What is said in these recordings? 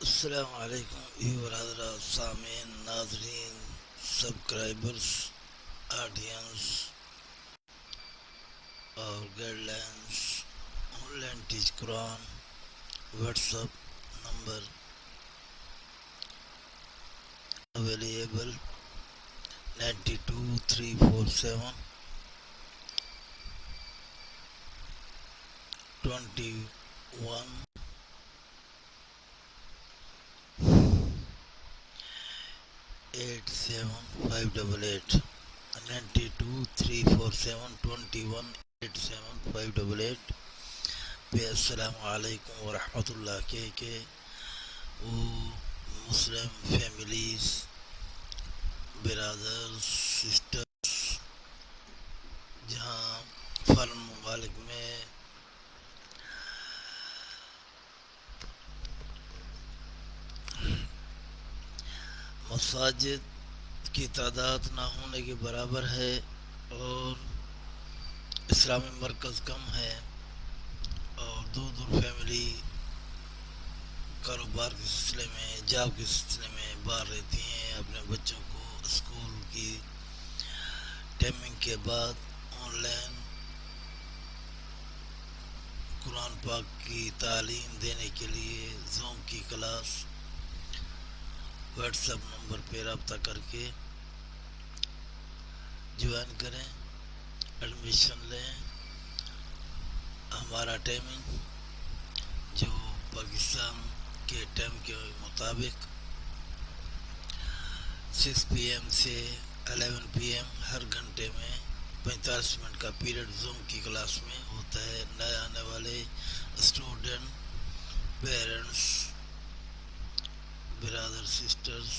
السلام علیکم ویور حضرات سامعین ناظرین سبسکرائبرس آڈینس اور guide lines on line teach Quran what's up number available 9234721588 9234721588 پہ السلام علیکم ورحمۃ اللہ کے وہ مسلم فیملیز برادرز سسٹرز جہاں فارن ممالک میں مساجد کی تعداد نہ ہونے کے برابر ہے اور اسلامی مرکز کم ہے اور دور دور فیملی کاروبار کے سلسلے میں جاب کے سلسلے میں باہر رہتی ہیں اپنے بچوں کو اسکول کی ٹائمنگ کے بعد آن لائن قرآن پاک کی تعلیم دینے کے لیے زوم کی کلاس واٹس ایپ نمبر پہ رابطہ کر کے جوائن کریں ایڈمیشن لیں ہمارا ٹائمنگ جو پاکستان کے ٹائم کے مطابق 6 PM سے 11 PM ہر گھنٹے میں 45 منٹ کا پیریڈ زوم کی کلاس میں ہوتا ہے نئے آنے والے اسٹوڈنٹ پیرنٹس برادر سسٹرز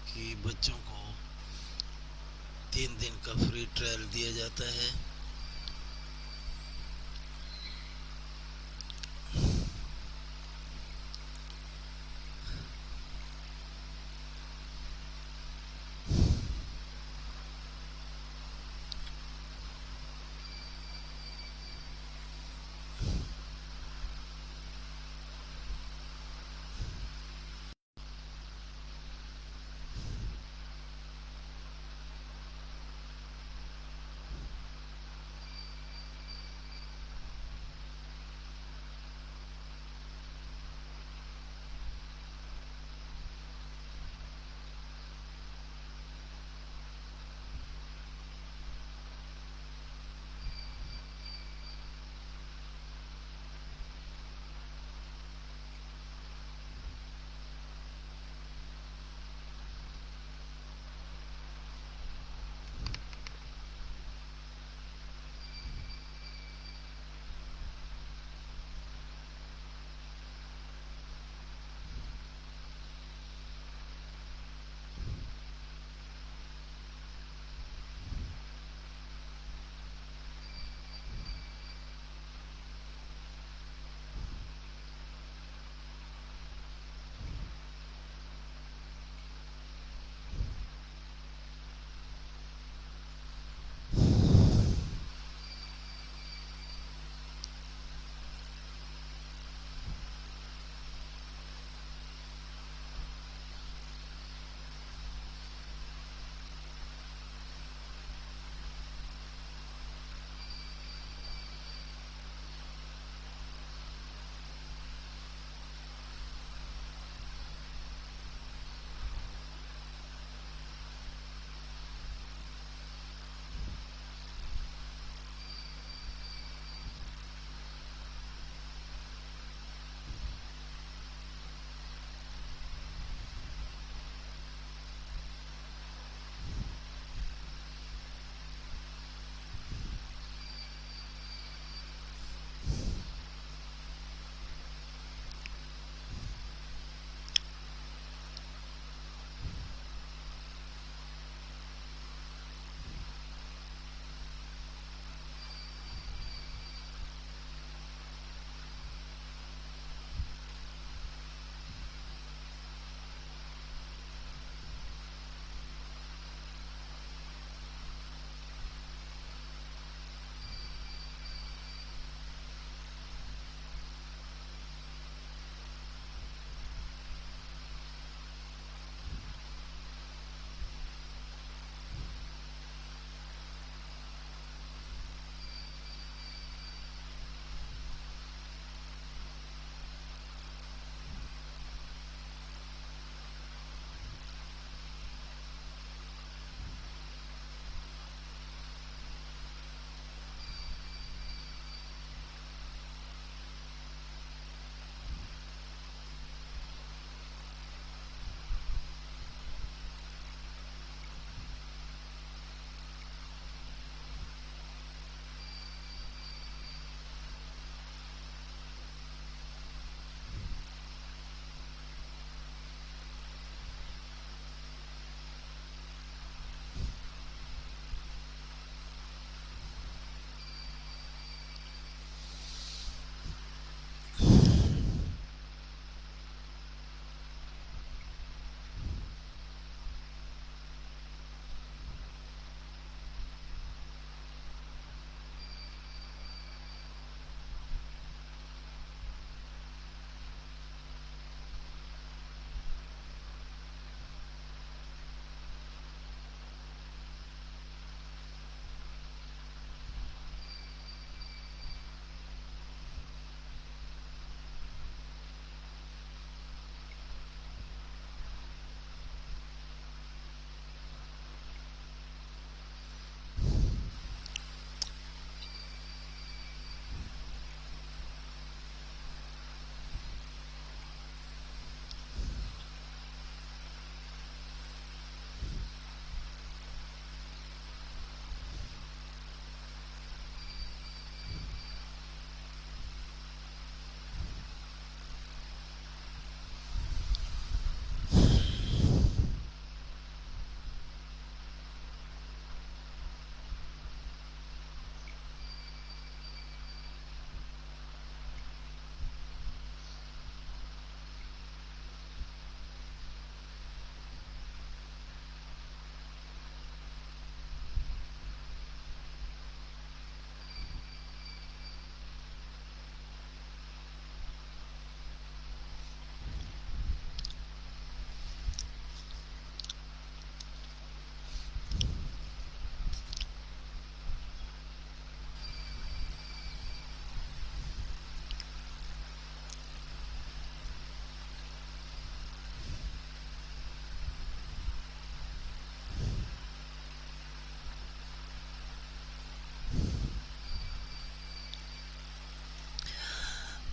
کی بچوں کو 3 دن کا فری ٹرائل دیا جاتا ہے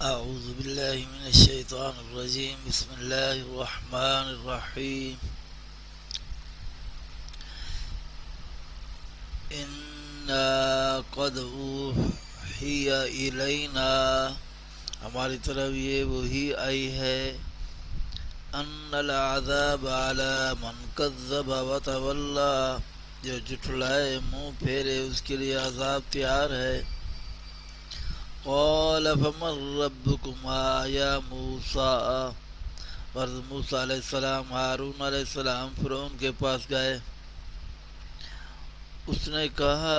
أعوذ بالله من الشيطان الرجيم. بسم الله الرحمن الرحيم. إنا قد أوحي إلينا، ہماری طرف یہ وہی آئی ہے، ان العذاب على من كذب وتولى، جو جھٹلائے منہ پھیرے اس کے لیے عذاب تیار ہے. قال فمن ربكما یا موسیٰ، حضرت موسیٰ علیہ السلام ہارون علیہ السلام فرعون کے پاس گئے. اس نے کہا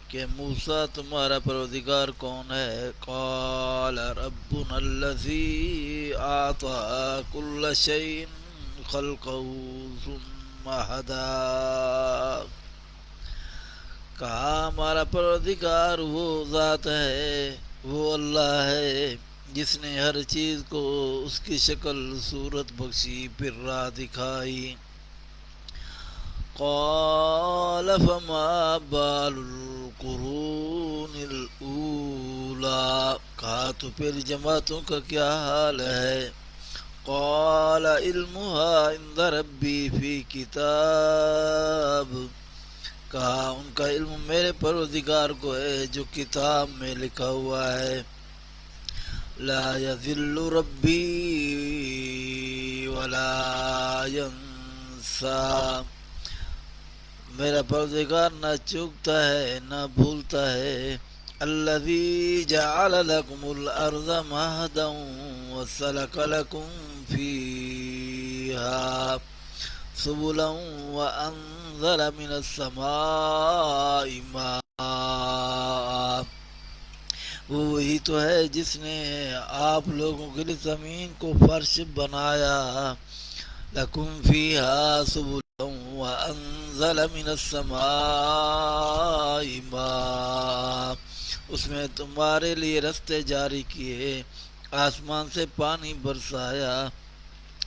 کہ موسیٰ تمہارا پروردگار کون ہے؟ قال ربنا الذی اعطى كل شيء خلقه ثم هدى، کہا ہمارا پروردگار وہ ذات ہے، وہ اللہ ہے جس نے ہر چیز کو اس کی شکل صورت بخشی، پھر راہ دکھائی. قال فما بال القرون الاولی، کہا تو پھر جماعتوں کا کیا حال ہے؟ قال علمها عند ربی فی کتاب، کہا ان کا علم میرے پروردگار کو ہے جو کتاب میں لکھا ہوا ہے. لا یذل ربی ولا ینسا، میرا پروردگار نہ چوکتا ہے نہ بھولتا ہے. الذی جعل لکم الارض مہدا وسلک لکم فیہا سبلا وانزل من السماء ماء، وہ وہی تو ہے جس نے آپ لوگوں کے لیے زمین کو فرش بنایا. لکم فیہا سبلا وانزل من السماء ماء، اس میں تمہارے لیے رستے جاری کیے، آسمان سے پانی برسایا.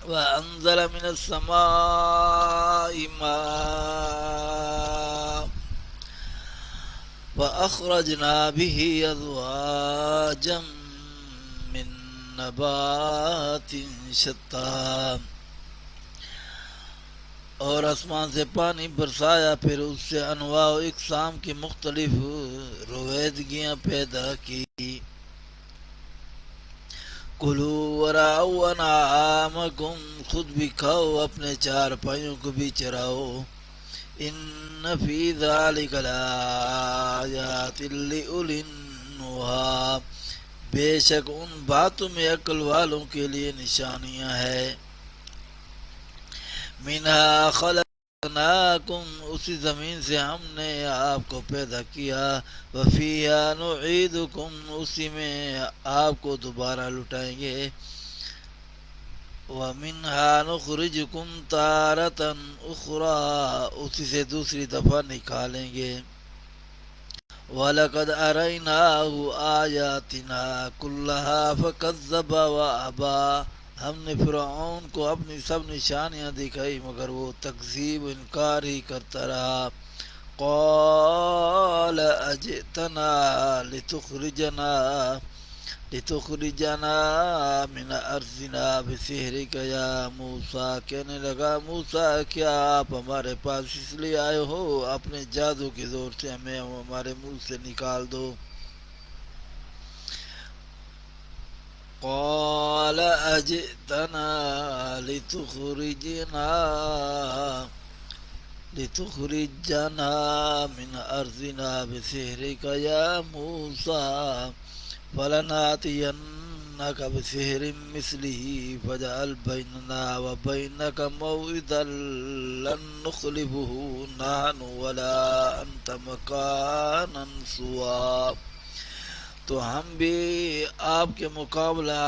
وَأَنزَلَ مِنَ السَّمَاءِ مَاءً فَأَخْرَجْنَا بِهِ أَزْوَاجًا مِّن نَبَاتٍ شَتَّىٰ، اور آسمان سے پانی برسایا، پھر اس سے انواع و اقسام کی مختلف رویدگیاں پیدا کی. کلوا ورعوا انعامکم، خود بھی کھاؤ اپنے چار پائیوں کو بھی چراؤ. ان فی ذلک لآیات لأولی النہی، بے شک ان باتوں میں عقل والوں کے لیے نشانیاں ہیں. منہا خلقناکم، اسی زمین سے ہم نے آپ کو پیدا کیا. وفیہا نعیدکم، اسی میں آپ کو دوبارہ لٹائیں گے. ومنہا نخرجکم تارۃ اخری، اسی سے دوسری دفعہ نکالیں گے. وَلَقَدْ أَرَيْنَاهُ آيَاتِنَا كُلَّهَا فَكَذَّبَ وَأَبَىٰ، ہم نے فرعون کو اپنی سب نشانیاں دکھائی مگر وہ تکذیب انکار ہی کرتا رہا. قال اجئتنا لتخرجنا من ارضنا بسحرک یا موسیٰ، کہنے لگا موسیٰ کیا آپ ہمارے پاس اس لیے آئے ہو اپنے جادو کے زور سے ہمیں ہمارے ملک سے نکال دو. قال اجئتنا لتخرجنا من ارضنا بسحرک یا موسیٰ فلناتینک بسحر مثلہ فاجعل بیننا وبینک موعدا لن نخلفہ نحن ولا انت مکانا سوا، تو ہم بھی آپ کے مقابلہ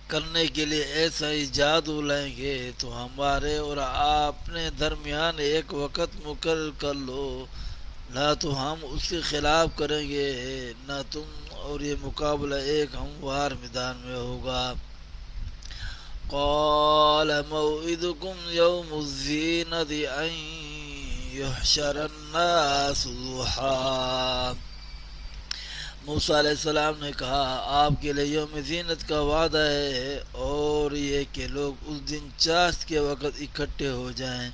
کرنے کے لیے ایسا ہی جادو لیں گے تو ہمارے اور اپنے درمیان ایک وقت مقرر کر لو، نہ تو ہم اس کے خلاف کریں گے نہ تم، اور یہ مقابلہ ایک ہموار میدان میں ہوگا. قال موعدکم یوم الزینۃ ان یحشر الناس ضحیٰ، موسیٰ علیہ السلام نے کہا آپ کے لیے یوم زینت کا وعدہ ہے اور یہ کہ لوگ اس دن چاشت کے وقت اکٹھے ہو جائیں۔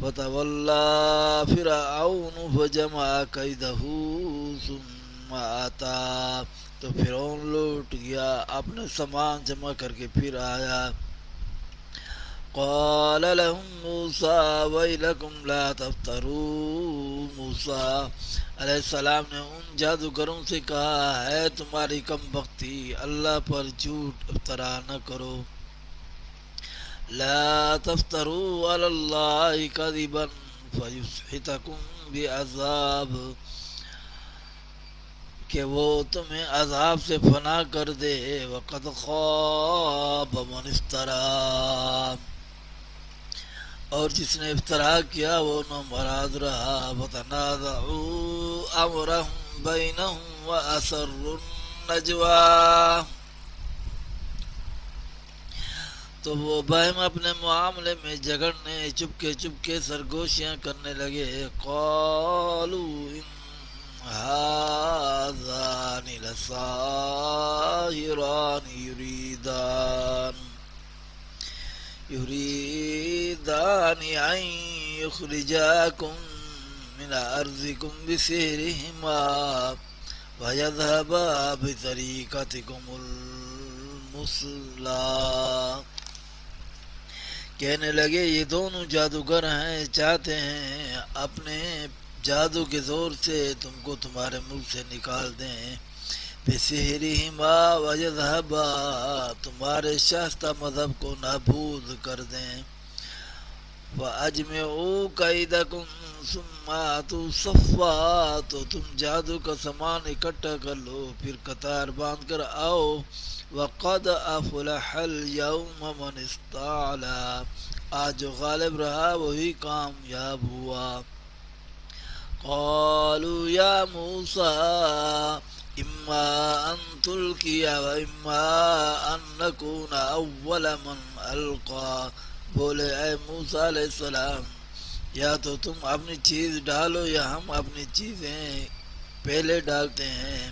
وَتَوَلَّىٰ فِرْعَوْنُ فَجَمَعَ كَيْدَهُ ثُمَّ أَتَىٰ، تو فرعون لوٹ گیا، اپنے سامان جمع کر کے پھر آیا۔ قال لهم موسیٰ ویلکم لا تفتروا، موسیٰ علیہ السلام نے ان جادوگروں سے کہا ہے تمہاری کم بختی، اللہ پر جھوٹ افطرا نہ کرو۔ لا تفتروا علی اللہ کذبا فیسحتکم بعذاب، کہ وہ تمہیں عذاب سے فنا کر دے۔ وقد خاب من افترا، اور جس نے افترا کیا وہ نامراد رہا۔ وتنازعوا امرهم بینهم واسروا النجوى، تو وہ بہم اپنے معاملے میں جھگڑنے چپکے سرگوشیاں کرنے لگے۔ قالوا ان هذان لساحران يريدان أن يخرجاكم من أرضكم بسحرهما ويذهبا بطريقتكم المثلى، کہنے لگے یہ دونوں جادوگر ہیں، چاہتے ہیں اپنے جادو کے زور سے تم کو تمہارے ملک سے نکال دیں۔ بسحرہما ویذہبا، تمہارے شائستہ مذہب کو نابود کر دیں۔ وَأَجْمِعُوا كَيْدَكُمْ ثُمَّ أَتُوا صَفًّا، تو تم جادو کا سامان اکٹھا کر لو پھر قطار باندھ کر آؤ۔ وَقَدْ أَفْلَحَ الْيَوْمَ مَنِ اسْتَعْلَىٰ، آج جو غالب رہا وہی کامیاب ہوا۔ قالوا یا موسیٰ اما ان تلقی و اما ان نکون اول من القا، بولے اے موسیٰ علیہ السلام یا تو تم اپنی چیز ڈالو یا ہم اپنی چیزیں پہلے ڈالتے ہیں۔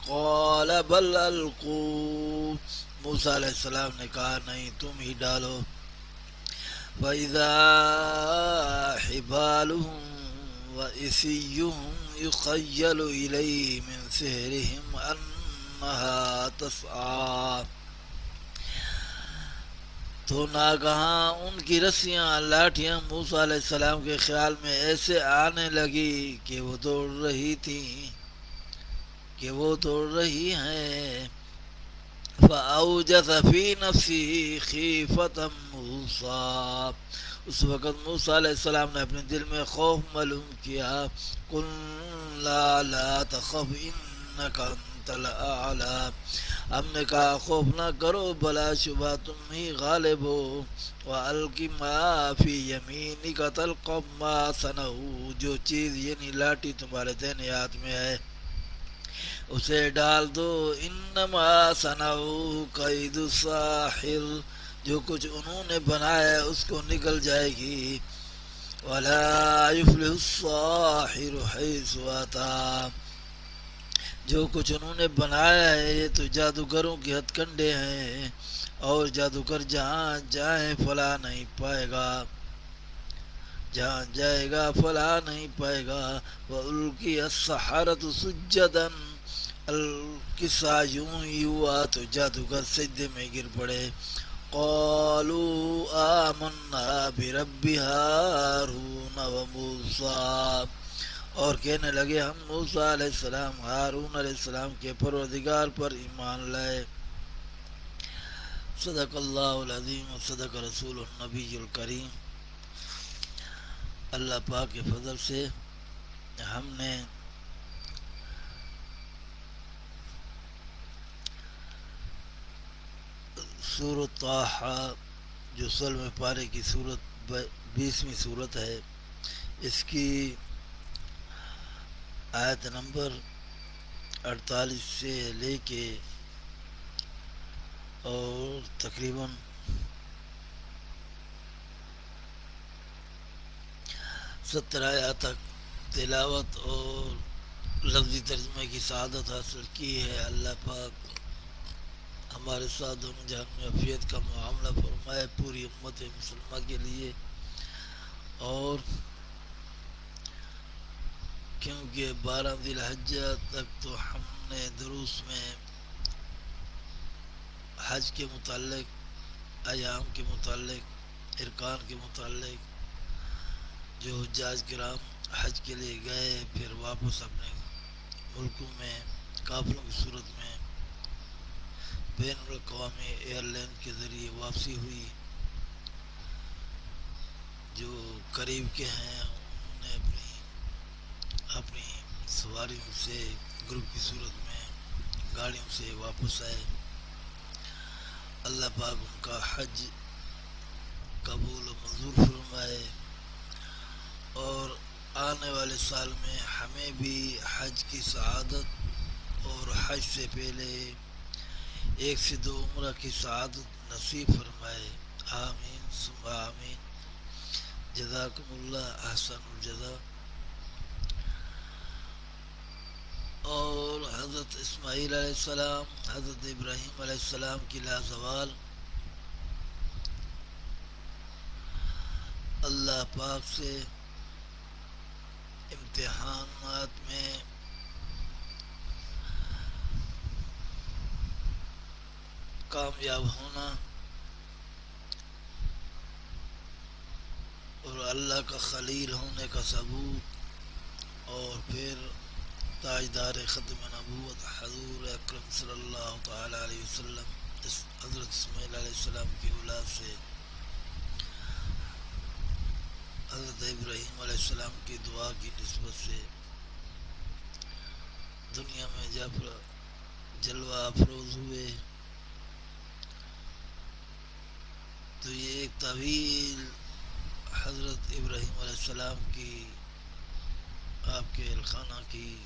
قال بل القوا، موسیٰ علیہ السلام نے کہا نہیں تم ہی ڈالو۔ فَإِذَا حِبَالُهُمْ وَعِصِيُّهُمْ يُخَيَّلُ إِلَيْهِ مِنْ سِحْرِهِمْ أَنَّهَا تَسْعَىٰ، تو ناگہاں ان کی رسیاں لاٹھیاں موسیٰ علیہ السلام کے خیال میں ایسے آنے لگی کہ وہ دوڑ رہی ہیں۔ فَأَوْجَسَ فِي نَفْسِهِ خِیفَةً مُوسیٰ، اس وقت موسیٰ علیہ السلام نے اپنے دل میں خوف معلوم کیا۔ قُلْنَا لَا تَخَفْ إِنَّكَ أَنْتَ الْأَعْلَىٰ، ہم نے کہا خوف نہ کرو بلا شبہ تم ہی غالب ہو۔ وَأَلْقِ مَا فِي يَمِينِكَ تَلْقَفْ مَا صَنَعُوا، جو چیز یعنی لاٹھی تمہارے دائیں ہاتھ میں ہے اسے ڈال دو۔ انما صنعوا کید الساحر، جو کچھ انہوں نے بنایا ہے اس کو نکل جائے گی۔ ولا یفلح الساحر حیث اتی، جو کچھ انہوں نے بنایا ہے یہ تو جادوگروں کے ہتھ کنڈے ہیں، اور جادوگر جہاں جائیں فلاح نہیں پائے گا، جہاں جائے گا فلاح نہیں پائے گا۔ وَأُلْقِيَ السَّحَرَةُ سُجَّدًا، القصہ یوں ہی ہوا تو جادوگر سجدے میں گر پڑے۔ قالوا آمنا برب ہارون وموسیٰ، اور کہنے لگے ہم موسیٰ علیہ السلام ہارون علیہ السلام کے پروردگار پر ایمان لائے۔ صدق اللہ العظیم و صدق رسول النبی الکریم۔ اللہ پاک کے فضل سے ہم نے سورۃ طٰہٰ جو 16ویں پارے کی سورت 20ویں سورت ہے، اس کی آیت نمبر 48 سے لے کے اور تقریباً 17 آیات تک تلاوت اور لفظی ترجمے کی سعادت حاصل کی ہے۔ اللہ پاک ہمارے ساتھ دونوں جہان میں عافیت کا معاملہ فرمائے پوری امت مسلمہ کے لیے۔ اور کیونکہ 12 ذی الحجہ تک تو ہم نے دروس میں حج کے متعلق، ایام کے متعلق، ارکان کے متعلق، جو حجاج کرام حج کے لیے گئے پھر واپس اپنے ملکوں میں قافلوں کی صورت میں بین الاقوامی ایئر لائن کے ذریعے واپسی ہوئی، جو قریب کے ہیں انہوں نے اپنی سواریوں سے گروپ کی صورت میں گاڑیوں سے واپس آئے۔ اللہ پاک ان کا حج قبول و منظور فرمائے، اور آنے والے سال میں ہمیں بھی حج کی سعادت اور حج سے پہلے 1 سے 2 عمرہ کی سعادت نصیب فرمائے۔ آمین ثم آمین۔ جزاکم اللہ احسن الجزا۔ اور حضرت اسماعیل علیہ السلام، حضرت ابراہیم علیہ السلام کی لازوال اللہ پاک سے امتحانات میں کامیاب ہونا اور اللہ کا خلیل ہونے کا ثبوت، اور پھر تاجدار ختم نبوت حضور اکرم صلی اللہ تعالی علیہ وسلم حضرت اسماعیل علیہ السلام کی اولاد سے حضرت ابراہیم علیہ السلام کی دعا کی نسبت سے دنیا میں جب جلوہ افروز ہوئے تو یہ ایک طویل حضرت ابراہیم علیہ السلام کی، آپ کے الخانہ کی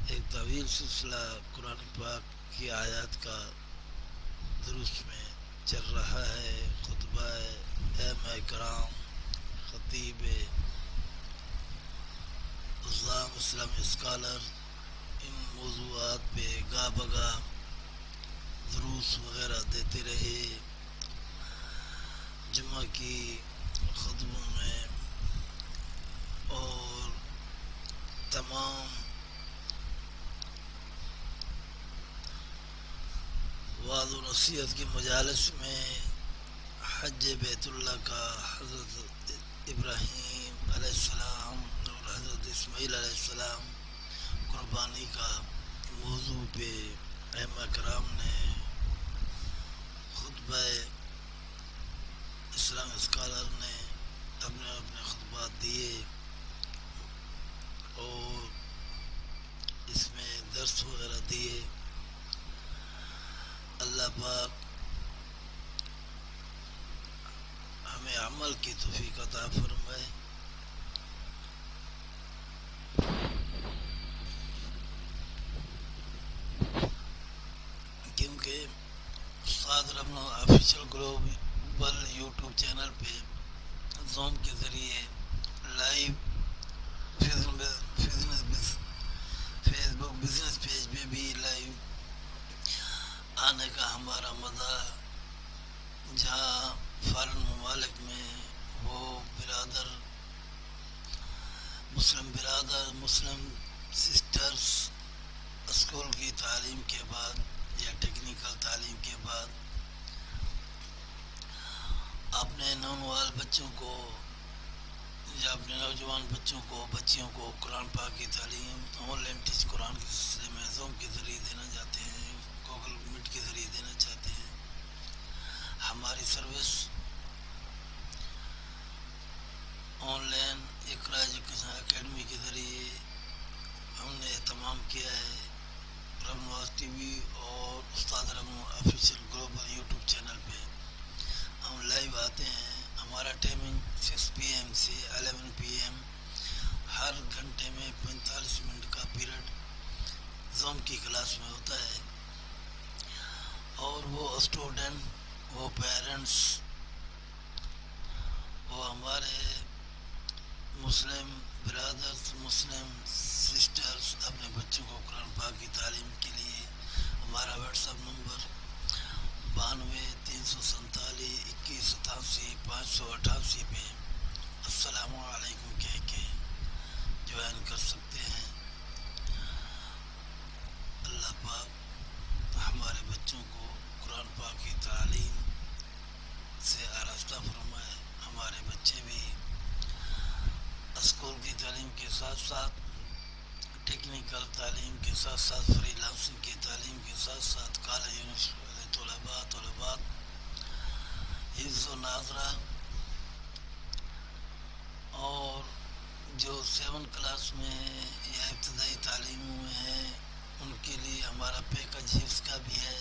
ایک طویل سلسلہ قرآن پاک کی آیات کا درست میں چل رہا ہے۔ خطبہ ائمہ کرام، خطیب، عظام اسلامی اسکالر ان موضوعات پہ گاہ بگاہ دروس وغیرہ دیتے رہے۔ جمعہ کی خطبوں میں اور تمام وعظ و نصیحت کی مجالس میں حج بیت اللہ کا حضرت ابراہیم علیہ السلام اور حضرت اسماعیل علیہ السلام قربانی کا موضوع پہ ائمہ کرام نے خطبہ اسلام اسکالر نے اپنے خطبات دیے، اور اس میں درس وغیرہ دیے۔ اللہ پاک ہمیں عمل کی توفیق عطا فرمائے۔ کیونکہ استاد Rahman official global YouTube channel پہ زوم کے ذریعے live Facebook business page پہ بھی لائیو آنے کا ہمارا مدعا، جہاں فارن ممالک میں وہ مسلم سسٹرز اسکول کی تعلیم کے بعد یا ٹیکنیکل تعلیم کے بعد اپنے نونوال بچوں کو یا اپنے نوجوان بچیوں کو قرآن پاک کی تعلیم آن لائن ٹیچ قرآن کے سلسلے میں زوم کے ذریعے دینا چاہتے ہیں، گوگل میٹ کے ذریعے دینا چاہتے ہیں۔ ہماری service on line Iqra education academy کے ذریعے ہم نے اہتمام کیا ہے۔ رمنواز ٹی وی اور استاد رمنو آفیشیل گلوبل یوٹیوب چینل پہ ہم لائیو آتے ہیں۔ ہمارا ٹائمنگ 6 PM سے 11 PM، ہر گھنٹے میں 45 منٹ کا پیریڈ زوم کی کلاس میں ہوتا ہے، اور وہ اسٹوڈنٹ، وہ پیرنٹس، وہ ہمارے مسلم برادرز مسلم سسٹرز اپنے بچوں کو قرآن پاک کی تعلیم کے لیے ہمارا واٹس ایپ نمبر 92 347 21 87 588 پہ السلام علیکم کہہ کے جوائن کر سکتے ہیں. اللہ پاک ہمارے بچوں کو قرآن پاک کی تعلیم سے آراستہ فرمائے. ہمارے بچے بھی اسکول کی تعلیم کے ساتھ ساتھ ٹیکنیکل تعلیم کے ساتھ ساتھ فری لانسنگ کی تعلیم کے ساتھ ساتھ کالج یونیورسٹی والے طلباء حفظ و ناظرہ اور جو 7 کلاس میں ہیں یا ابتدائی تعلیموں میں ہیں ان کے لیے ہمارا پیکج حفظ کا بھی ہے.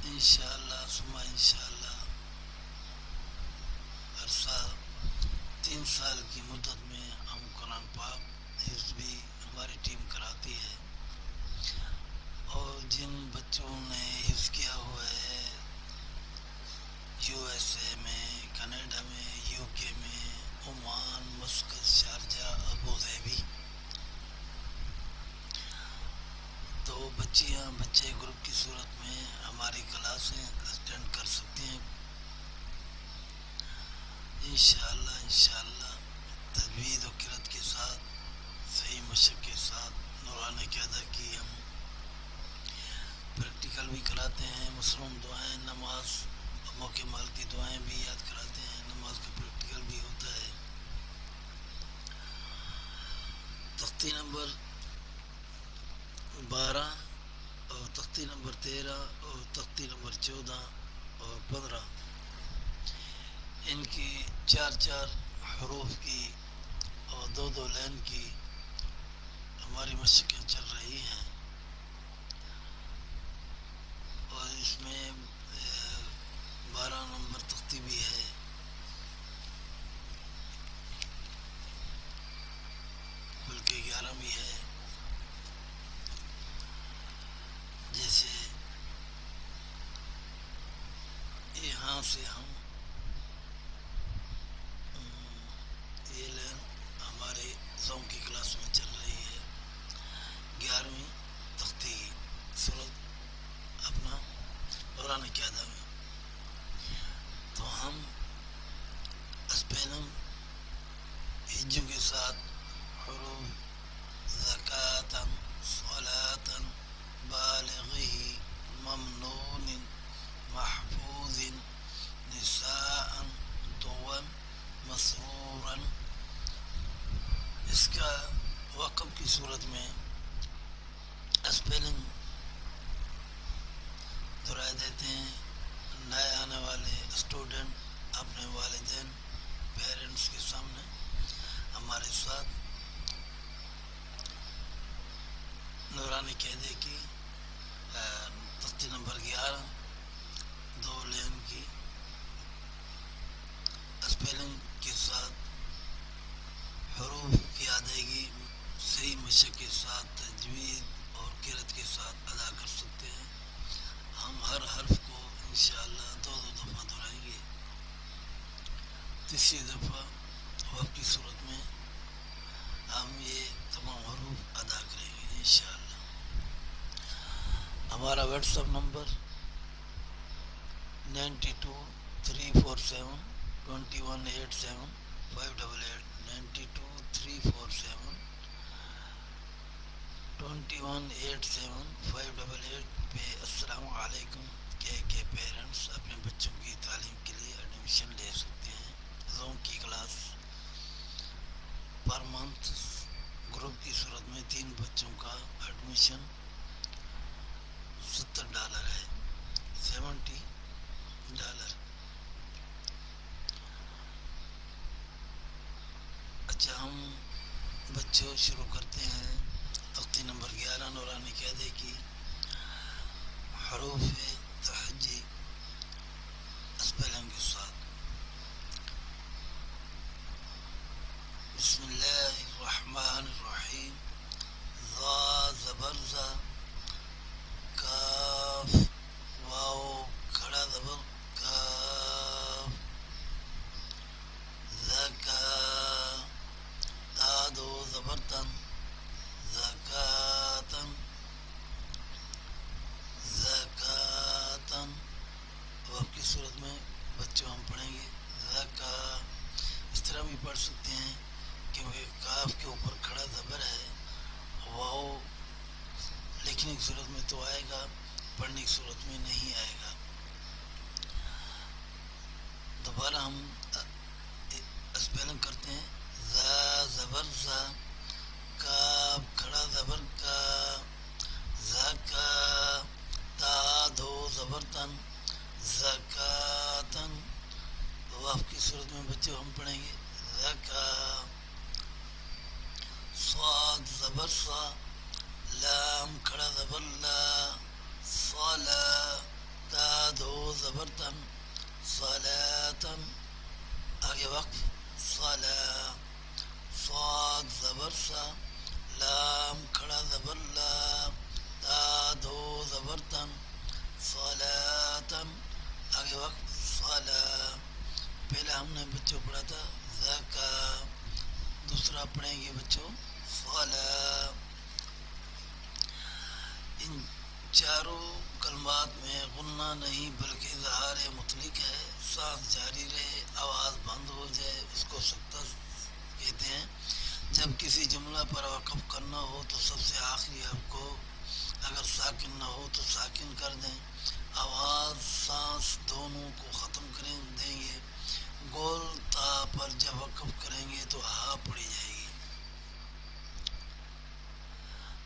انشاءاللہ ثم انشاءاللہ ہر سال 3 سال کی مدت میں ہم قرآن پاک حفظ بھی ہماری ٹیم کراتی ہے. اور جن بچوں نے حفظ کیا ہوا ہے USA میں، کینیڈا میں، UK میں، عمان، مسقط، شارجہ، ابوظہبی، تو بچے گروپ کی صورت میں ہماری کلاسیں اٹینڈ کر سکتے ہیں. انشاءاللہ تجوید و قرأت کے ساتھ صحیح مشق کے ساتھ نورانی قاعدہ کی ہم پریکٹیکل بھی کراتے ہیں. مصنون دعائیں، نماز موقع مال کی دعائیں بھی یاد کراتے ہیں. نماز کا پریکٹیکل بھی ہوتا ہے. تختی نمبر 12 اور تختی نمبر 13 اور تختی نمبر 14 اور 15 ان کی 4 حروف کی اور 2 لائن کی ہماری مشقیں چل رہی ہیں. اور اس میں 12 نمبر تختی بھی ہے. بلکہ 11 بھی ہے. جیسے یہاں سے ہم یہ لائن ہمارے زوم کی کلاس میں چل رہی ہے 11ویں تختی کی صورت اپنا نورانی قاعدہ میں. تو ہم اسپیلنگ ہجوں کے ساتھ حروف زکاتن، صلاتن، بالغی، ممنون، محفوظ، نساء، دون، مسرورا، اس کا وقف کی صورت میں اسپیلنگ دہرائے دیتے ہیں. نئے آنے والے اسٹوڈنٹ اپنے والدین پیرنٹس کے سامنے ہمارے ساتھ نورانی قاعدے کی تختی نمبر 11 2 لائن کی اسپیلنگ کے ساتھ حروف کی ادائیگی صحیح مشق کے ساتھ تجوید اور قرأت کے ساتھ ادا کر سکتے ہیں. ہم ہر حرف کو انشاءاللہ 2 دفعہ دہرائیں گے. تیسری دفعہ وقف کی صورت میں ہم یہ تمام حروف ادا کریں گے انشاءاللہ. ہمارا واٹس ایپ نمبر 92 347 2187 588 92 347 2187 588 پہ السلام علیکم کہہ کے پیرنٹس اپنے بچوں کی تعلیم کے لیے ایڈمیشن لے سکتے ہیں. زوم کی کلاس پر منتھ گروپ کی صورت میں 3 بچوں کا ایڈمیشن $70 ہے. $70. اچھا، ہم بچوں شروع کرتے ہیں تختی نمبر 11 نورانی قاعدے کی حروف تہجی اسپیلنگ کے ساتھ. بسم اللہ الرحمن الرحیم. ذا زبر ذا، کاف واو کھڑا زبر کاف، ذکا لکھنے کی صورت میں تو آئے گا، پڑھنے کی صورت میں نہیں آئے گا۔ دوبارہ ہم اسپیلنگ کرتے ہیں۔ زا زبر زا، کاف کھڑا زبر کا، زکا، تا دو زبر تن، زکاتن۔ واف کی صورت میں بچوں ہم پڑھیں گے زکا، صاد زبر سا، لام کھڑا زبر لا، صلا، تا دو زبر تن، صلاتن۔ آگے وقف، صلا، صاد زبر سا، لام کھڑا زبر لا، تا دو زبر تن، صلاتن۔ آگے وقف، صلا۔ پہلا ہم نے بچوں پڑھا تھا زکا، دوسرا پڑھیں گے بچوں صلا۔ ان چاروں کلمات میں غنہ نہیں بلکہ اظہار مطلق ہے، سانس جاری رہے آواز بند ہو جائے اس کو سکتہ کہتے ہیں۔ جب کسی جملہ پر وقف کرنا ہو تو سب سے آخری حرف کو اگر ساکن نہ ہو تو ساکن کر دیں، آواز سانس دونوں کو ختم کریں دیں گے۔ گول تا پر جب وقف کریں گے تو ہا پڑی جائے گی۔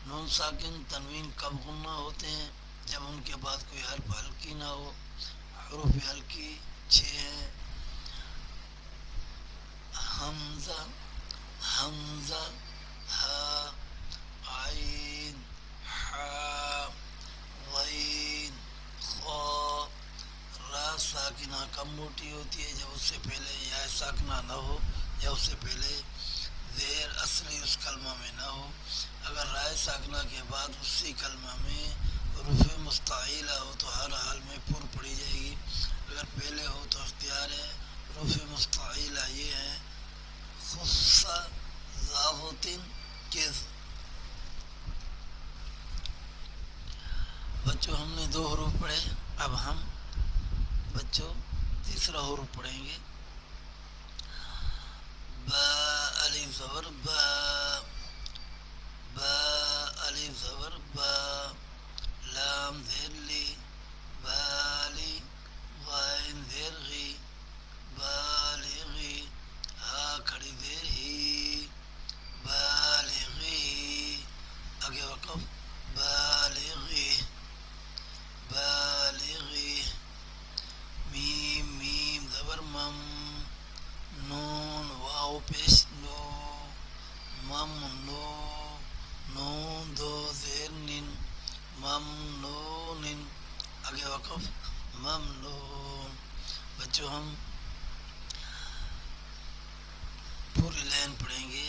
نون ساکن تنوین کب غنہ ہوتے ہیں؟ جب ان کے بعد کوئی حرف ہلکی نہ ہو۔ حروف ہلکی 6 ہیں، حمزہ، حمزہ، ہا، عین، حا، غین، خا۔ را ساکنہ کم موٹی ہوتی ہے جب اس سے پہلے یا ساکنہ نہ ہو یا اس سے پہلے زیر اصلی اس کلمہ میں نہ ہو۔ اگر رائے ساکنہ کے بعد اسی کلمہ میں حروف مستعیلہ ہو تو ہر حال میں پر پڑی جائے گی، اگر پہلے ہو تو اختیار ہے۔ حروف مستعیلہ یہ ہیں خص، ذاغتن، کذ۔ بچوں ہم نے 2 حروف پڑھے، اب ہم بچوں تیسرا حروف پڑھیں گے۔ با الف زبر با، با الف زبر با، لام زیر لی، بالی، غین زیر غی، بالغی، ہا کھڑی زیر ہی، بالغی۔ آگے وقف، بالغی، بالغی۔ میم، میم زبر مم، نون واو پیش نو، مم نو، نون دو زیر نن، ممنون۔ آگے وقف، ممنون۔ بچوں ہم پوری لائن پڑھیں گے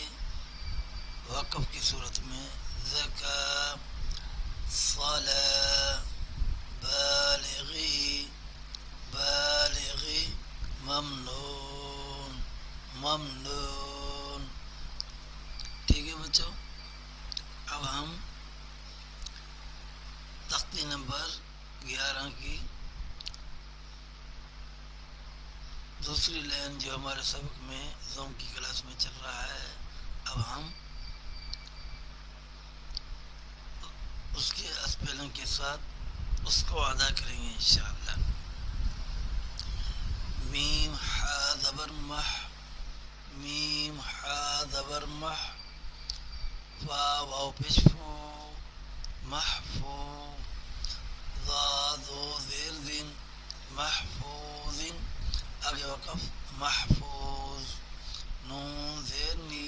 وقف کی صورت میں۔ زکا، صلا، بالغی، بالغی، ممنون، ممنون۔ ٹھیک ہے بچوں، اب ہم تختی نمبر 11 کی دوسری لائن جو ہمارے سبق میں زوم کی کلاس میں چل رہا ہے، اب ہم اس کے اسپیلنگ کے ساتھ اس کو ادا کریں گے انشاءاللہ۔ میم حا زبر مح، میم حا زبر مح، فا واو پیش فو، محفو، ضا ذو زیر زن، محفوظ۔ آگے وقف، محفوظ۔ نون زیر نی،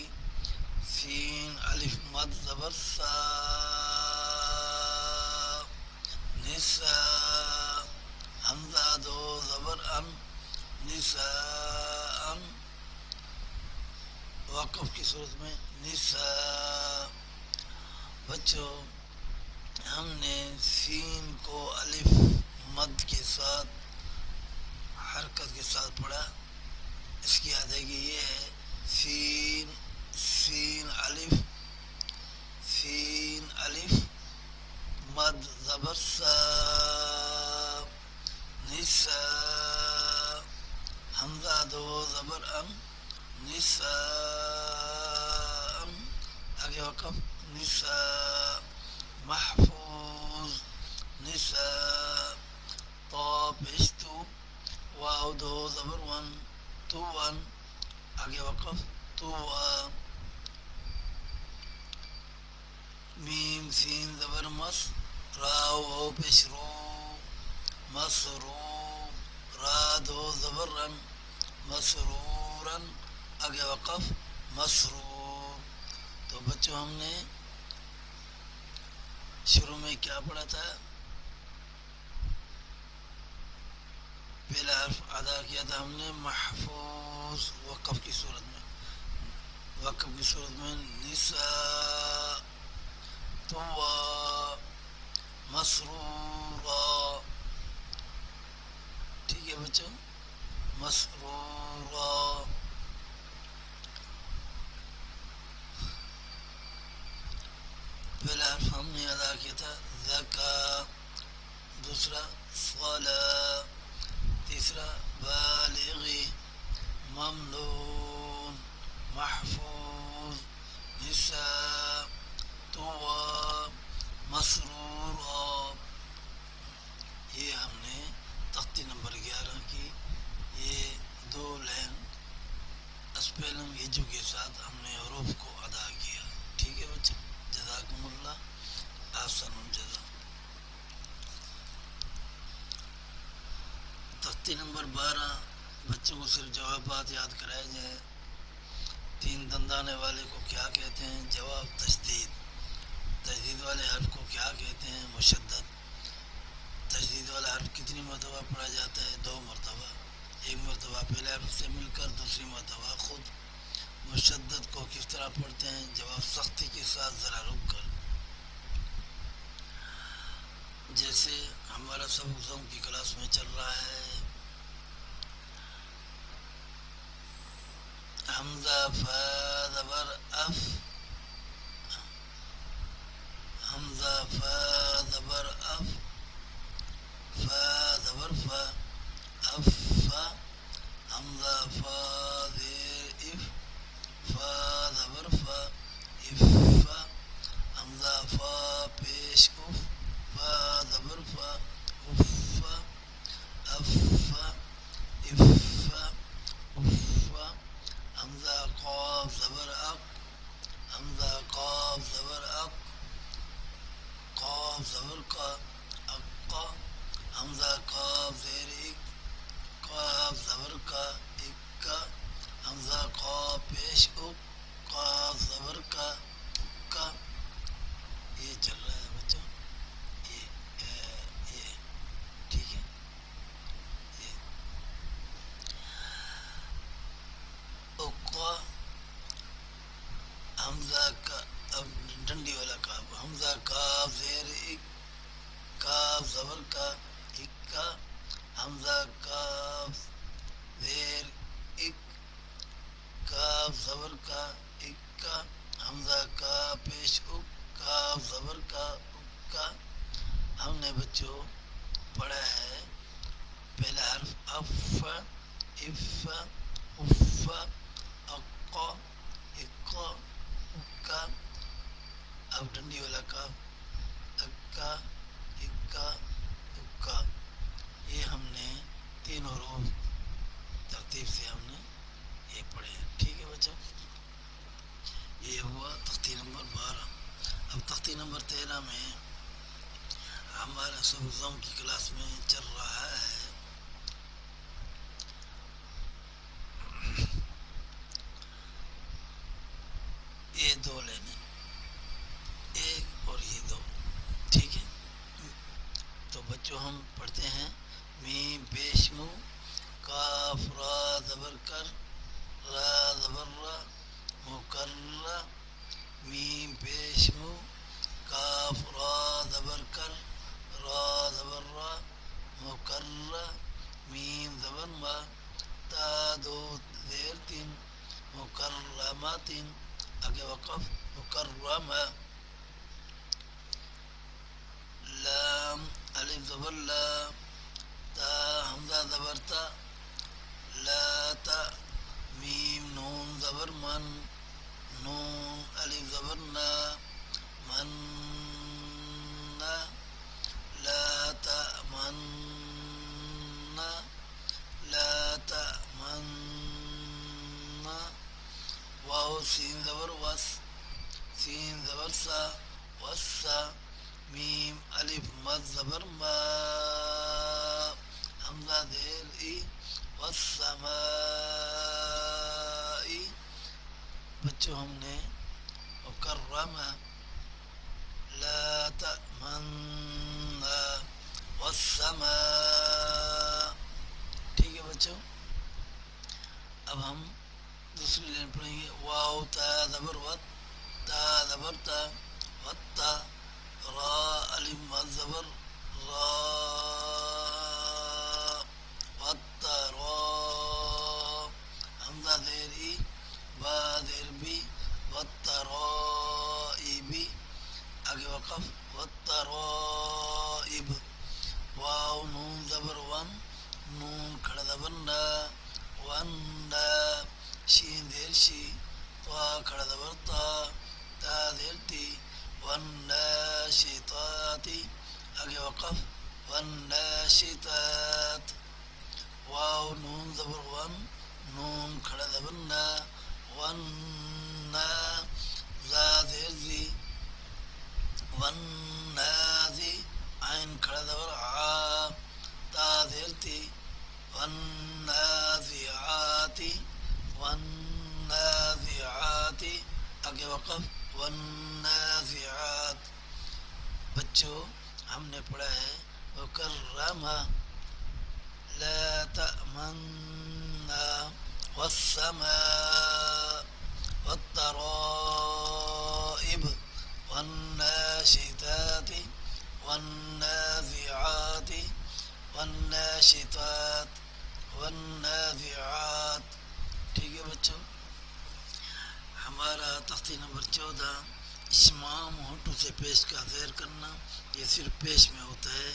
سین الف مد زبر سا، نساء، حمزہ دو زبر ان، نساء۔ وقف کی صورت میں نساء۔ بچوں ہم نے سین کو الف مد کے ساتھ حرکت کے ساتھ پڑھا، اس کی ادائیگی یہ ہے سین، سین الف، سین الف مد زبر سا، نساء، حمزہ دو زبر ان، نساء۔ آگے وقف، نساء، محفوظ۔ وقف طوى. میم سین زبر مس، را و پیش رو، مسرو. را دو زبر رن، مسرورن. آگے وقف مسرور. تو بچوں ہم نے شروع میں کیا پڑھا تھا؟ پہلا حرف ادا کیا تھا ہم نے محفوظ وقف کی صورت میں. وقف کی صورت میں نساء، طوى، مسرورا. ٹھیک ہے بچوں، مسرورا. پہلا حرف ہم نے ادا کیا تھا ذکا، دوسرا صلا، تیسرا بالغی، ممنون، محفوظ، نساء، طوى، مسرورا. یہ ہم نے تختی نمبر 11 کی یہ 2 لائن اسپیلنگ ہجو کے ساتھ ہم نے حروف کو ادا کیا. ٹھیک ہے بچے، جزاکم اللہ، احسن الجزا. تختی نمبر 12 بچوں کو صرف جوابات یاد کرائے جائیں. 3 دندانے والے کو کیا کہتے ہیں؟ جواب تشدید. تشدید والے حرف کو کیا کہتے ہیں؟ مشدد. تشدید والا حرف کتنی مرتبہ پڑھا جاتا ہے؟ 2 مرتبہ. ایک مرتبہ پہلے حرف سے مل کر، دوسری مرتبہ خود. مشدد کو کس طرح پڑھتے ہیں؟ جواب سختی کے ساتھ، ذرا رک کر. جیسے ہمارا سبق زم کی کلاس میں چل رہا ہے. حمزہ فا زبر اف، حمزہ فا زبر اف، فا زبر فا، اف فا. حمزہ فا زیر اف، فا زبر فا، اف فا. حمزہ فا پیش اف، فا زبر فا، اف فا، اف فا، اف فا، اف فا. حمزہ قاف زبر اق، حمزہ قاف زبر اق، قاف زبر کا، اقا. حمزہ قاف زیر اک، قاف زبر کا، اکا. حمزہ قاف پیش اک، قاف زبر کا، اکا. یہ چل رہا ہے بچوں، یہ ٹھیک ہے. یہ اقا. حمزہ کا، اب ڈنڈی والا کاف، حمزہ کاف زیر اک، کاف زبر کا، اکا. حمزہ کاف زیر اک، کاف زبر کا، اکا. حمزہ کاف پیش اک، کاف زبر کا، اکا. ہم نے بچوں پڑھا ہے پہلا حرف اف، اف، اف، اقا، اقا، اکا. اب ڈنڈی والا کاف، اکا، اکا، اکا. یہ ہم نے 3 حروف ترتیب سے ہم نے یہ پڑھے. ٹھیک ہے بچوں، یہ ہوا تختی نمبر 12. اب تختی نمبر 13 میں ہمارا سبق ضم کی کلاس میں چل رہا ہے. یہ 2 لائنیں، ایک اور یہ 2. ٹھیک ہے، تو بچوں ہم پڑھتے ہیں. میم پیش مو، کاف را زبر کر، را زبر را، مکررہ. میم پیش مو، کاف را زبر کر، را زبر را، مکررہ. میم زبر ما، تا 2 زیر 3، مکرمات. آگے وقف مکرمہ. لام الف زبر لا، تا حمزہ زبر تا، لا تا. میم نون زبر من، نون الف زبر نا، من نا. لا تا من نا، لا تا من نا. زبر ما حمزہ زیر ای والسماء بچوں ہم نے مکرم لا تأمن والسماء. ٹھیک ہے بچوں. اب ہم دوسری لائن پڑھیں گے. واو تا زبر وت تا زبر تا وتا را الف مد زبر را وتا را حمزہ زیر ای با زیر بی وتا را ای بی آگے وقف وتا را اب. واو نون زبر ون نون کھڑا زبر نا ون شین زیر شی طا کھڑا زبر تا تا زیر تی ون ناشطاتی آگے وقف ون ناشطات. واو نون زبر ون نون کھڑا زبر نا ون نا زا زیر زی ون نازی عین کھڑا زبر عا تا زیر تی ون نازعاتی ون نازعاتی آگے وقف ون نازعات. بچوں ہم نے پڑھا ہے مکرمہ لا تأمنا والسماء والترائب والناشطات والنازعات والناشطات والنازعات. ٹھیک ہے بچوں. ہمارا تختی نمبر 14 اشمام ہونٹوں سے پیش کا زیر کرنا یہ صرف پیش میں ہوتا ہے.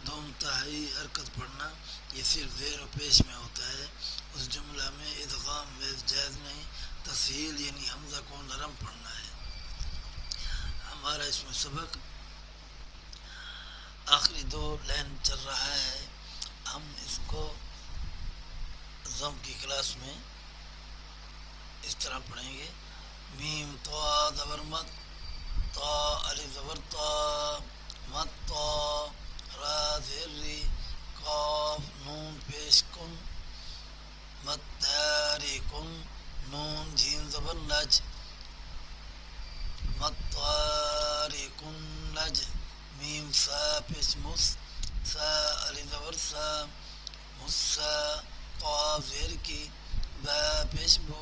دوم تہائی حرکت پڑھنا یہ صرف زیر و پیش میں ہوتا ہے. اس جملہ میں ادغام میں جائز نہیں. تسہیل یعنی حمزہ کو نرم پڑھنا ہے. ہمارا اس میں سبق آخری 2 لائن چل رہا ہے. ہم اس کو ضم کی کلاس میں اس طرح پڑھیں گے. میم طا زبر مد طا الف زبر طا مد طا را زیر ری قاف نون پیش کن مد داری کن نون جیم زبر نج مد طاری کن نج میم سا پیش مس سا الف زبر سا مسا قاف زیر کی با پیش بو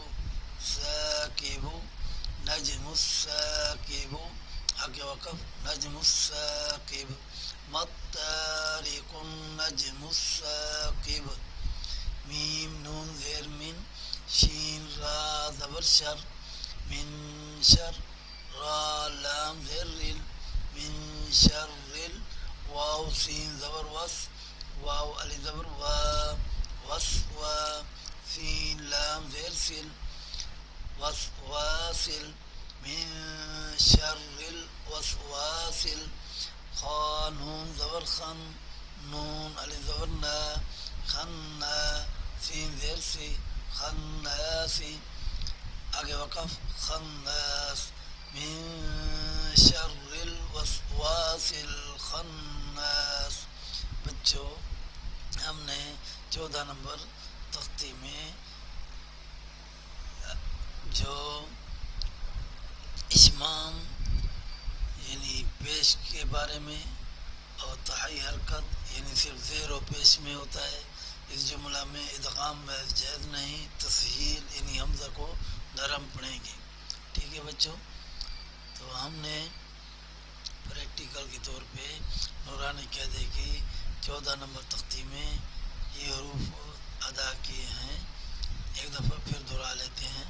ساکبو نجم الساکبو آگے وقف نجم الساکب مطارق النجم الساکب. میم نون زیر من شین را زبر شر من شر را لام زیر رل من شر رل. واو سین زبر وس واو علی زبر وا وس وا سین لام زیر سل وسواسل من شر الوسواسل. خانون زبر خن نون علی زبر نا خنا سین زیر سی خناسی آگے وقف خناس من شر الوسواس الخناس. بچوں ہم نے 14 نمبر تختی میں جو اشمام یعنی پیش کے بارے میں اور تہائی حرکت یعنی صرف زیر و پیش میں ہوتا ہے. اس جملہ میں ادغام میں جائز نہیں. تسہیل یعنی حمزہ کو نرم پڑھیں گے. ٹھیک ہے بچوں. تو ہم نے پریکٹیکل کے طور پہ نورانی قاعدے کی 14 نمبر تختی میں یہ حروف ادا کیے ہیں. ایک دفعہ پھر دہرا لیتے ہیں.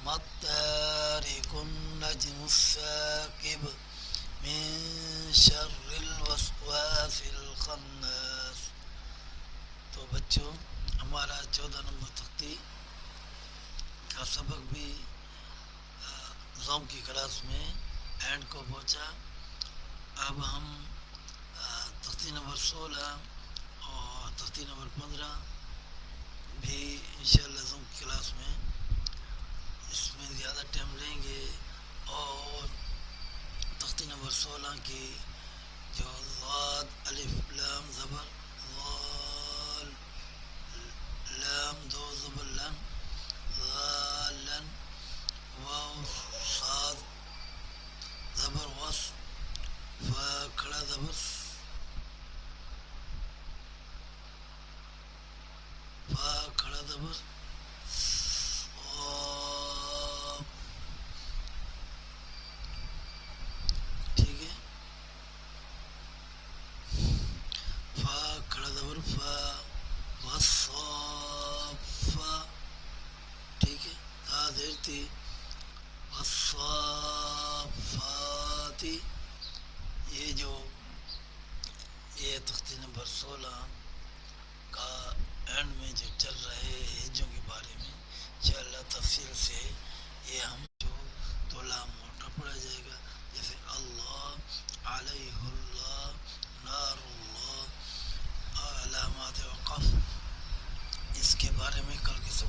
مطارق النجم الساکب من شر الوسواس الخناس. تو بچوں ہمارا 14 نمبر تختی کا سبق بھی زوم کی کلاس میں اینڈ کو پہنچا. اب ہم تختی نمبر 16 اور تختی نمبر 15 بھی انشاءاللہ زوم کی کلاس میں اس میں زیادہ ٹائم لیں گے. اور تختی نمبر 16 کی جو ضاد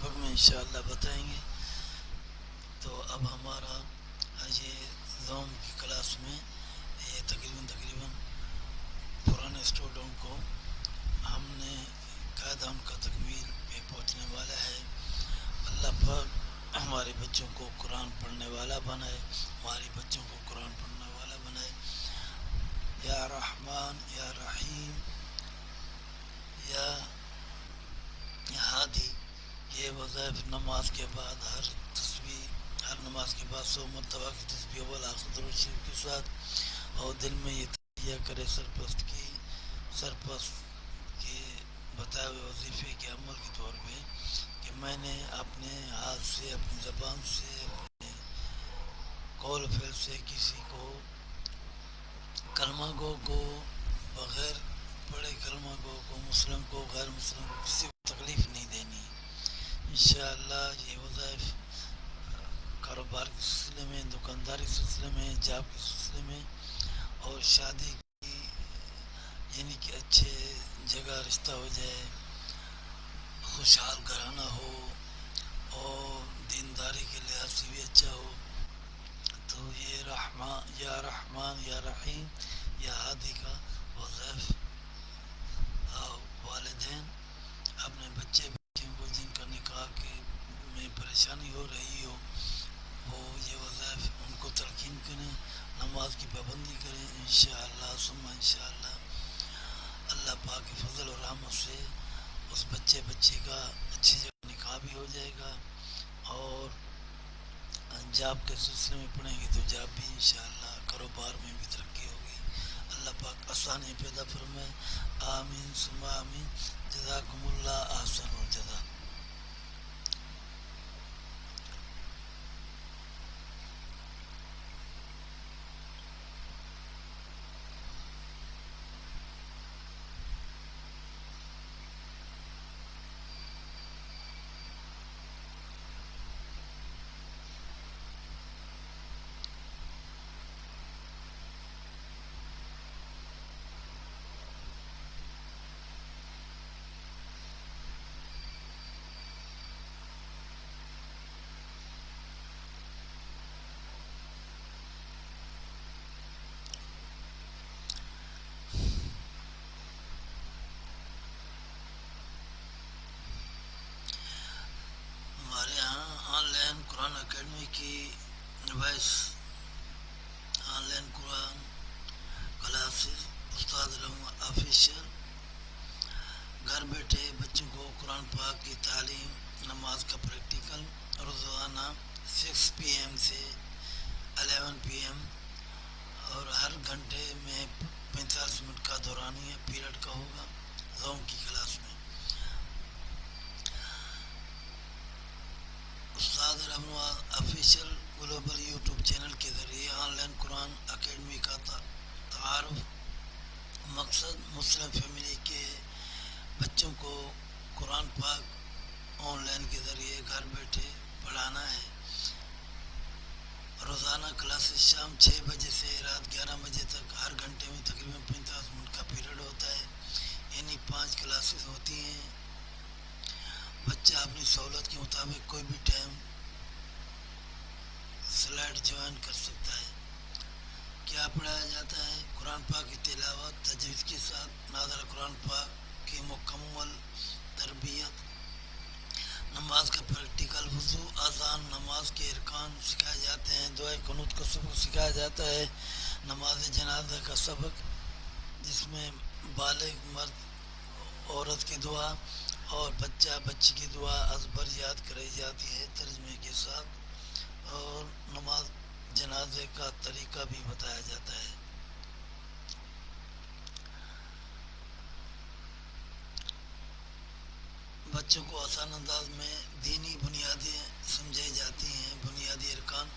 سبق میں انشاءاللہ بتائیں گے. تو اب ہمارا یہ زوم کی کلاس میں یہ تقریباً پرانے اسٹوڈنٹ کو ہم نے قاعدہ ان کا تکمیل پہ پہنچنے والا ہے. اللہ پاک ہمارے بچوں کو قرآن پڑھنے والا بنائے, ہمارے بچوں کو قرآن پڑھنے والا بنائے. یا رحمان یا رحیم یا ہادی, یہ وظائف نماز کے بعد ہر نماز کے بعد 100 مرتبہ کی تسبیح اول آخر درود شریف کے ساتھ, اور دل میں یہ تہیہ کرے سرپرست کے بتائے ہوئے وظیفے کے عمل کے طور پہ کہ میں نے اپنے ہاتھ سے, اپنی زبان سے, اپنے قول فعل سے کسی کو کلمہ گو کو بغیر پڑھے کلمہ گو کو, مسلم کو غیر مسلم کو, کسی کو تکلیف نہیں دینی. انشاءاللہ یہ وظائف کاروبار کے سلسلے میں, دکانداری کے سلسلے میں, جاب کے سلسلے میں, اور شادی کی یعنی کہ اچھے جگہ رشتہ ہو جائے, خوشحال گھرانہ ہو, اور دینداری کے لحاظ سے بھی اچھا ہو, تو یہ رحمان یا رحیم یا ہادی کا وظائف والدین اپنے بچوں کو جن کا نکاح کے میں پریشانی ہو رہی ہو وہ یہ وظائف ان کو تلقین کریں, نماز کی پابندی کریں. انشاءاللہ ثم انشاءاللہ اللہ پاک کے فضل و رحمت سے اس بچے کا اچھی جگہ نکاح بھی ہو جائے گا, اور جاب کے سلسلے میں پڑھیں گے تو جاب بھی انشاءاللہ, کاروبار میں بھی ترقی ہوگی. اللہ پاک آسانی پیدا فرمائے. آمین ثم آمین. جزاکم اللہ احسن الجزا. ہمارے یہاں آن لائن قرآن اکیڈمی کی voice online Quran classes استاد رحمان آفیشیل گھر بیٹھے بچوں کو قرآن پاک کی تعلیم, نماز کا پریکٹیکل روزانہ 6 PM سے 11 PM, اور ہر گھنٹے میں 45 منٹ کا دورانیہ پیریڈ کا ہوگا زوم کی کلاس میں. استاد Rahman official global YouTube channel کے ذریعے آن لائن قرآن اکیڈمی کا تعارف. مقصد مسلم فیملی کے بچوں کو قرآن پاک آن لائن کے ذریعے گھر بیٹھے پڑھانا ہے. روزانہ کلاسز شام 6 بجے سے رات 11 بجے تک, ہر گھنٹے میں تقریباً 45 منٹ کا پیریڈ ہوتا ہے, یعنی 5 کلاسز ہوتی ہیں. بچہ اپنی سہولت کے مطابق کوئی بھی ٹائم سلائڈ جوائن کر سکتا ہے. کیا پڑھایا جاتا ہے؟ قرآن پاک کی تلاوت تجوید کے ساتھ, نازل قرآن پاک کی مکمل تربیت, نماز کا پریکٹیکل, وضو, اذان, نماز کے ارکان سکھائے جاتے ہیں, دعائے قنوت کا سبق سکھایا جاتا ہے, نماز جنازہ کا سبق جس میں بالغ مرد عورت کی دعا اور بچہ بچی کی دعا ازبر یاد کرائی جاتی ہے ترجمے کے ساتھ, اور نماز جنازے کا طریقہ بھی بتایا جاتا ہے. بچوں کو آسان انداز میں دینی بنیادیں سمجھائی جاتی ہیں, بنیادی ارکان.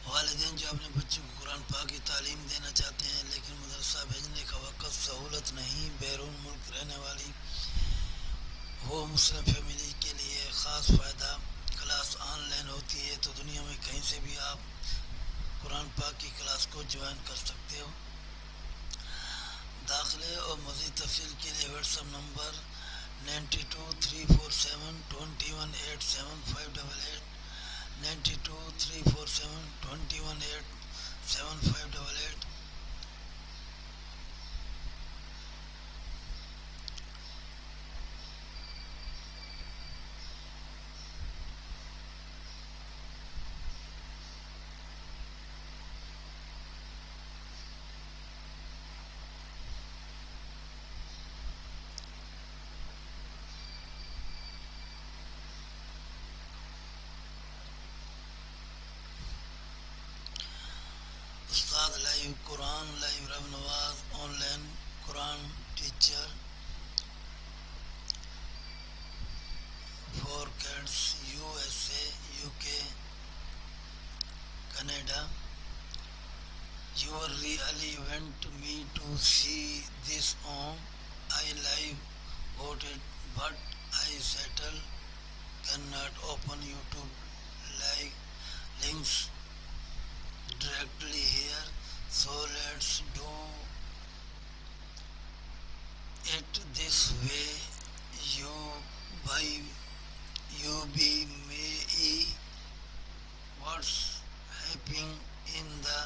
والدین جو اپنے بچوں کو قرآن پاک کی تعلیم دینا چاہتے ہیں لیکن مدرسہ بھیجنے کا وقت, سہولت نہیں, بیرون ملک رہنے والی وہ مسلم فیملی کے لیے خاص فائدہ. کلاس آن لائن ہوتی ہے تو دنیا میں کہیں سے بھی آپ قرآن پاک کی کلاس کو جوائن کر سکتے ہو. داخلے اور مزید تفصیل کے لیے واٹس ایپ نمبر 92 347 21 8 7 588, 92 347 21 8 7 588. استاد live Quran live Rab Nawaz online Quran teacher for kids USA UK Canada. You really want me to see this on I live voted, but I settle cannot open YouTube like links directly here, so let's do it this way. You by you be me what's happening in the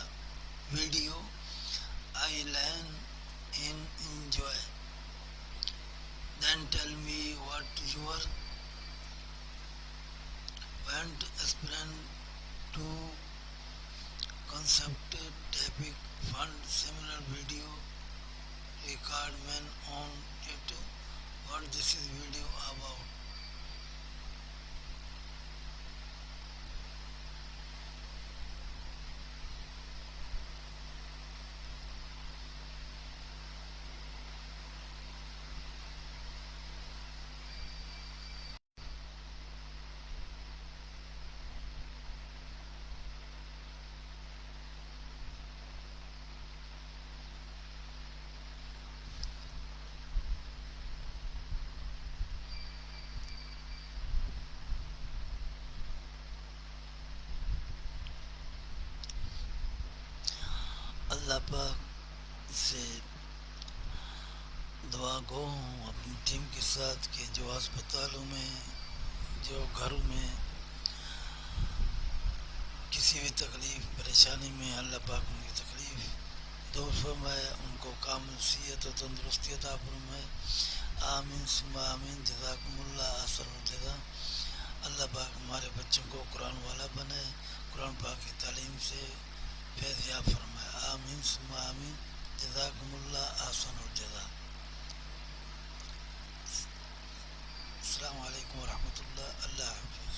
video. I learn in enjoy. Then tell me what your want explain to concept topic fund similar video record man on it. What this is video about? اللہ پاک سے دعا گو ہوں اپنی team کے ساتھ کہ جو ہسپتالوں میں جو گھروں میں کسی بھی تکلیف پریشانی میں اللہ پاک ان کی تکلیف دور فرمائے، ان کو کامل صحت و تندرستی عطا فرمائے. آمین ثم آمین. جزاکم اللہ احسن الجزا. اللہ پاک ہمارے بچوں کو قرآن والا بنائے، قرآن پاک کی تعلیم سے فیض یاب فرمائے. آمین ثم آمین. جزاکم اللہ احسن الجزا. السلام علیکم ورحمۃ اللہ. اللہ حافظ.